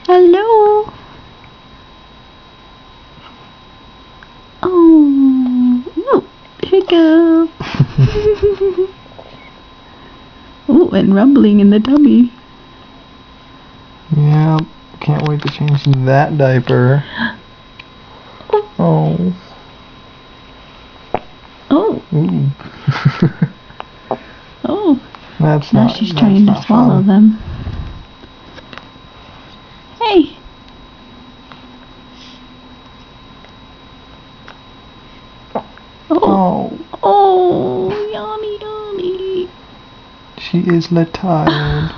Hello. Oh, no, hiccup. Oh, and rumbling in the tummy. Yeah, can't wait to change that diaper. Oh. Oh. Ooh. Oh. That's Now not. she's That's trying to not swallow fun. them. Hey. Oh. Oh, yummy, yummy. She is tired.